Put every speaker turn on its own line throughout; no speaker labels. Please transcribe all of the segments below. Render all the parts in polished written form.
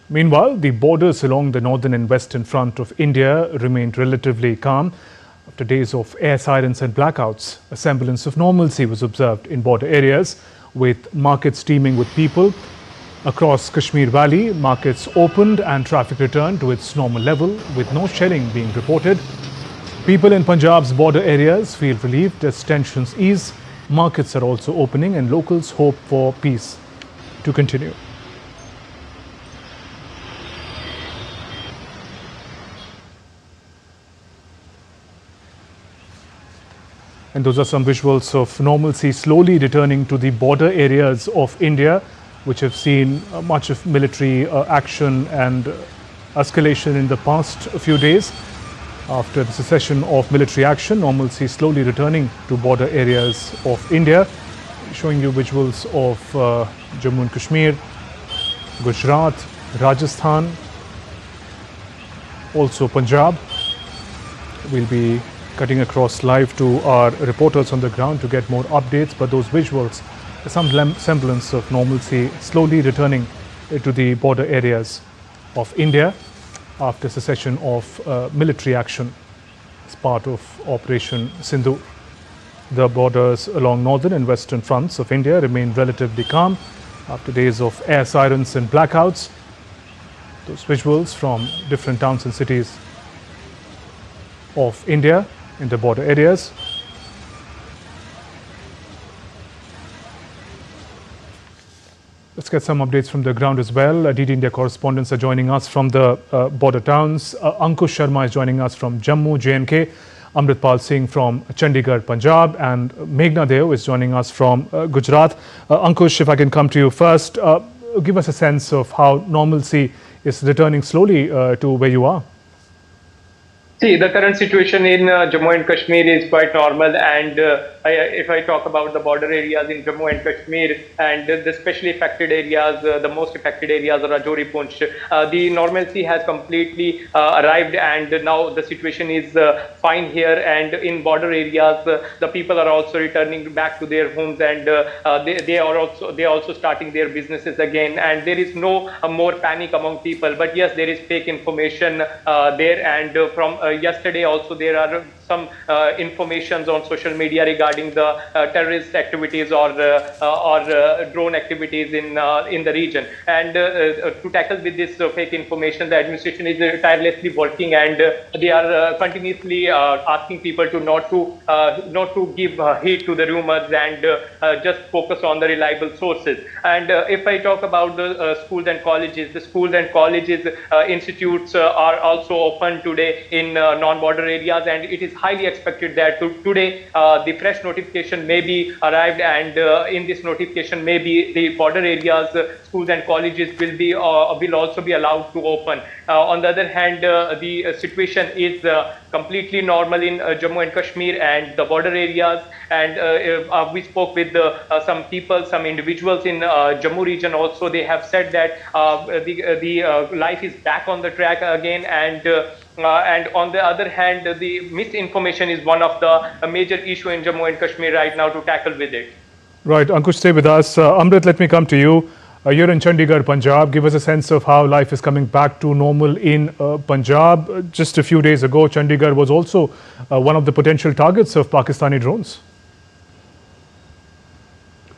Meanwhile, the borders along the northern and western front of India remained relatively calm. After days of air sirens and blackouts, a semblance of normalcy was observed in border areas, with markets teeming with people. Across Kashmir Valley, markets opened and traffic returned to its normal level, with no shelling being reported. People in Punjab's border areas feel relieved as tensions ease. Markets are also opening and locals hope for peace to continue. And those are some visuals of normalcy slowly returning to the border areas of India, which have seen much of military action and escalation in the past few days. After the cessation of military action, normalcy slowly returning to border areas of India. Showing you visuals of Jammu and Kashmir, Gujarat, Rajasthan, also Punjab. We'll be cutting across live to our reporters on the ground to get more updates, but those visuals, some semblance of normalcy slowly returning to the border areas of India after cessation of military action as part of Operation Sindoor. The borders along northern and western fronts of India remain relatively calm after days of air sirens and blackouts. Those visuals from different towns and cities of India in the border areas. Let's get some updates from the ground as well. DD India correspondents are joining us from the border towns. Ankush Sharma is joining us from Jammu, J&K. Amritpal Singh from Chandigarh, Punjab, and Meghna Deo is joining us from Gujarat. Ankush, if I can come to you first, give us a sense of how normalcy is returning slowly to where you are.
See, the current situation in Jammu and Kashmir is quite normal, and if I talk about the border areas in Jammu and Kashmir and the specially affected areas, the most affected areas are Rajouri, Poonch, the normalcy has completely arrived, and now the situation is fine here. And in border areas, the people are also returning back to their homes, and they are also starting their businesses again. And there is no more panic among people. But yes, there is fake information there, and from yesterday also there are some informations on social media regarding the terrorist activities or drone activities in the region. And to tackle with this fake information, the administration is tirelessly working, and they are continuously asking people to not to give heed to the rumors and just focus on the reliable sources. And if I talk about the schools and colleges, the schools and colleges institutes are also open today in non-border areas, and it is highly expected that today the fresh notification may be arrived, and in this notification maybe the border areas, schools and colleges will also be allowed to open. On the other hand, the situation is completely normal in Jammu and Kashmir and the border areas, and we spoke with some people, some individuals in Jammu region also. They have said that the life is back on the track again, and on the other hand, the misinformation is one of the major issue in Jammu and Kashmir right now to tackle with it.
Right, Ankush, stay with us. Amrit, let me come to you. You're in Chandigarh, Punjab. Give us a sense of how life is coming back to normal in Punjab. Just a few days ago, Chandigarh was also one of the potential targets of Pakistani drones.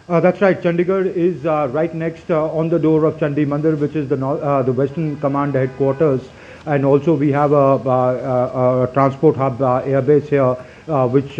That's right. Chandigarh is right next on the door of Chandi Mandir, which is the Western Command headquarters. And also we have a transport hub airbase here, which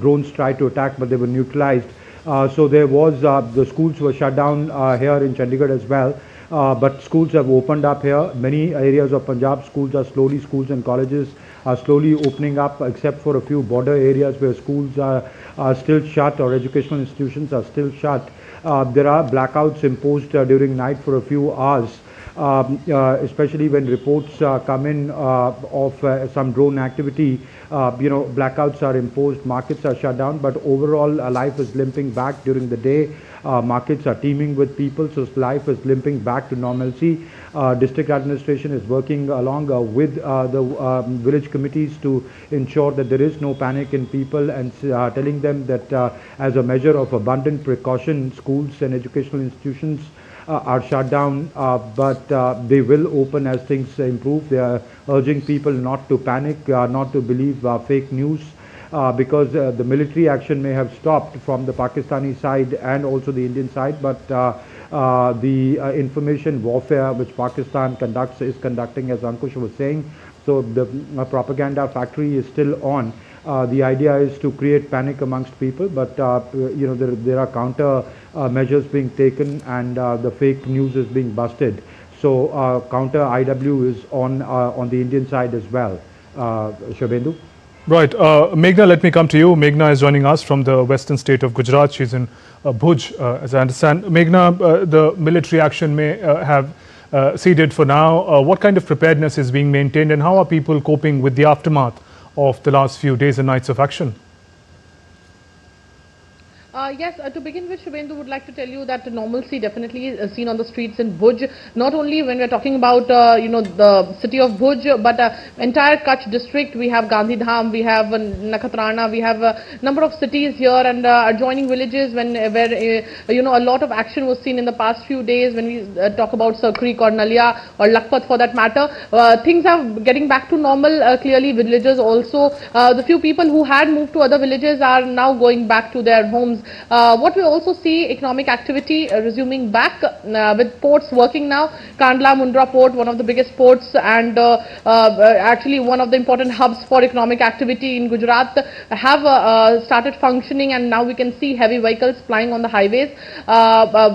drones tried to attack, but they were neutralized. So there was, the schools were shut down here in Chandigarh as well. But schools have opened up here. Many areas of Punjab, schools and colleges are slowly opening up, except for a few border areas where schools are still shut or educational institutions are still shut. There are blackouts imposed during night for a few hours. Especially when reports come in of some drone activity, blackouts are imposed, markets are shut down, but overall life is limping back during the day. Markets are teeming with people, so life is limping back to normalcy. District administration is working along with the village committees to ensure that there is no panic in people, and telling them that as a measure of abundant precaution, schools and educational institutions are shut down, but they will open as things improve. They are urging people not to panic, not to believe fake news. Because the military action may have stopped from the Pakistani side and also the Indian side, but the information warfare which Pakistan is conducting, as Ankush was saying. So the propaganda factory is still on. The idea is to create panic amongst people, but there are counter measures being taken, and the fake news is being busted. So counter IW is on the Indian side as well. Shobhendu?
Right. Meghna, let me come to you. Meghna is joining us from the western state of Gujarat. She's in Bhuj, as I understand. Meghna, the military action may have ceded for now. What kind of preparedness is being maintained, and how are people coping with the aftermath of the last few days and nights of action?
Yes, to begin with, Shubhendu would like to tell you that normalcy definitely is seen on the streets in Bhuj. Not only when we're talking about, the city of Bhuj, but entire Kutch district. We have Gandhidham, we have Nakhatrana, we have a number of cities here and adjoining villages where a lot of action was seen in the past few days. When we talk about Sir Creek or Nalia or Lakpat for that matter, things are getting back to normal. Clearly, villagers also, the few people who had moved to other villages are now going back to their homes. What we also see, economic activity resuming back with ports working now. Kandla Mundra port, one of the biggest ports and actually one of the important hubs for economic activity in Gujarat, have started functioning, and now we can see heavy vehicles plying on the highways,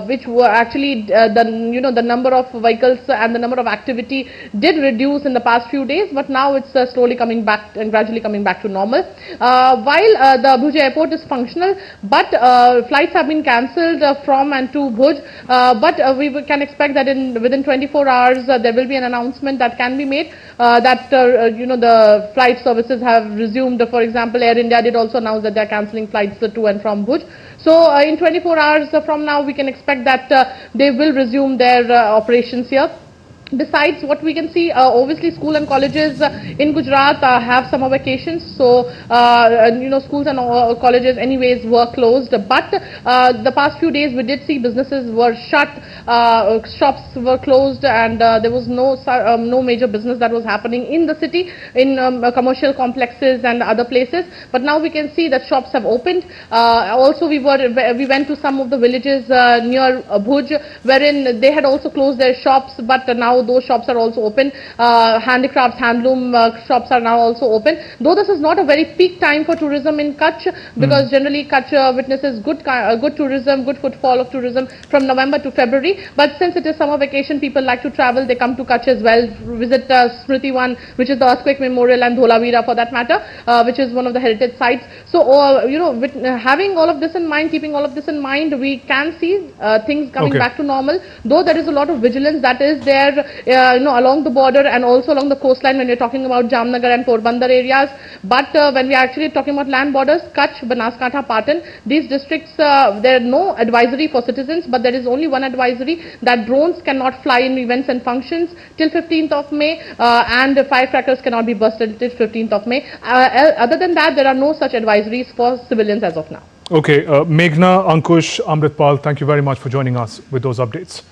which were actually the number of vehicles and the number of activity did reduce in the past few days, but now it's slowly coming back and gradually coming back to normal. While the Bhuj airport is functional, but flights have been cancelled from and to Bhuj, but we can expect that within 24 hours there will be an announcement that can be made that the flight services have resumed. For example, Air India did also announce that they are cancelling flights to and from Bhuj. So in 24 hours from now, we can expect that they will resume their operations here. Besides, what we can see, obviously school and colleges in Gujarat have summer vacations, so schools and colleges anyways were closed, but the past few days we did see businesses were shut, shops were closed, and there was no major business that was happening in the city, in commercial complexes and other places, but now we can see that shops have opened. Also we went to some of the villages near Bhuj, wherein they had also closed their shops, but now those shops are also open. Handicrafts, handloom shops are now also open. Though this is not a very peak time for tourism in Kutch, because generally Kutch witnesses good tourism, good footfall of tourism from November to February. But since it is summer vacation, people like to travel. They come to Kutch as well, visit Smriti Wan, which is the earthquake memorial, and Dholavira for that matter, which is one of the heritage sites. So, having all of this in mind, keeping all of this in mind, we can see things coming back to normal. Though there is a lot of vigilance that is there along the border and also along the coastline when we're talking about Jamnagar and Porbandar areas. But when we are actually talking about land borders, Kutch, Banaskantha, Patan, these districts, there are no advisory for citizens, but there is only one advisory, that drones cannot fly in events and functions till 15th of May, and firecrackers cannot be busted till 15th of May. Other than that, there are no such advisories for civilians as of now.
Okay, Meghna, Ankush, Amritpal, thank you very much for joining us with those updates.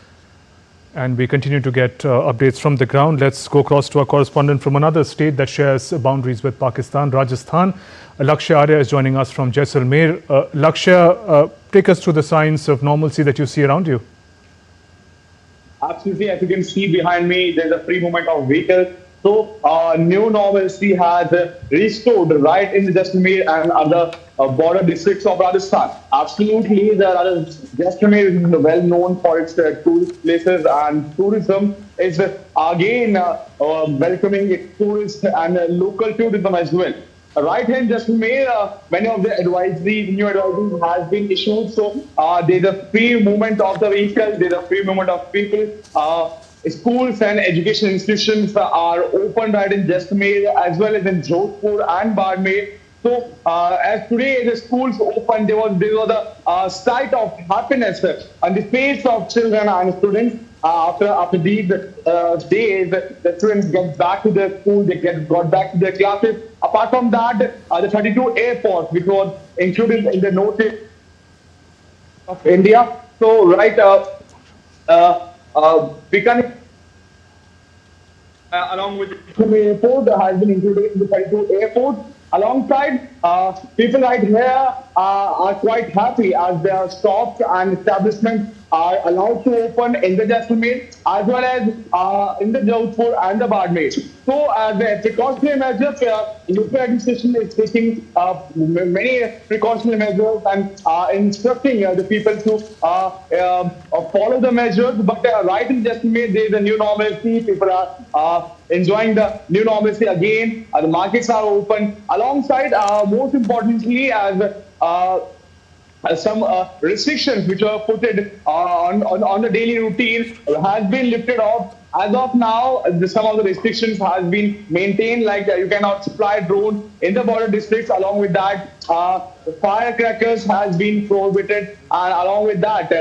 And we continue to get updates from the ground. Let's go across to our correspondent from another state that shares boundaries with Pakistan, Rajasthan. Lakshya Arya is joining us from Jaisalmer. Lakshya, take us through the signs of normalcy that you see around you.
Absolutely, as you can see behind me, there's a free movement of vehicles. So, new normalcy has restored right in the Jaisalmer and other border districts of Rajasthan. Absolutely, Jaisalmer is well known for its tourist places, and tourism is again welcoming its tourists and local tourism as well. Right in Jaisalmer, many of the new advisories has been issued. So there's a free movement of the vehicles, there's a free movement of people. Schools and education institutions are open right in Jaisalmer as well as in Jodhpur and Barmer. So as today the schools open, there was a sight of happiness on the face of children and students. After these days, the students get back to their school, they got back to their classes. Apart from that, the 32 airports, which was included in the notice of India. So Bikaner along with the airport has been included in the 32 airport. Alongside, people right here are quite happy as their shops and establishments are allowed to open in the Jaisalmer as well as in the Jodhpur and the Bardmer. So, the precautionary measures, UP administration is taking many precautionary measures and instructing the people to follow the measures. But right in Jaisalmer, there is a new normalcy. People are enjoying the new normalcy again. The markets are open. Alongside, most importantly, as some restrictions which were put on the daily routine has been lifted off. As of now, some of the restrictions has been maintained, like you cannot fly drone in the border districts. Along with that, firecrackers has been prohibited, and along with that,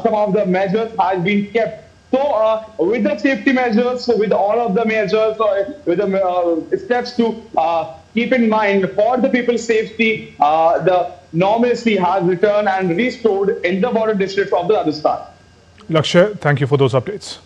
some of the measures has been kept. So, with the safety measures, with all of the measures, with the steps to keep in mind for the people's safety, the normalcy has returned and restored in the border districts of the Rajasthan.
Lakshya, thank you for those updates.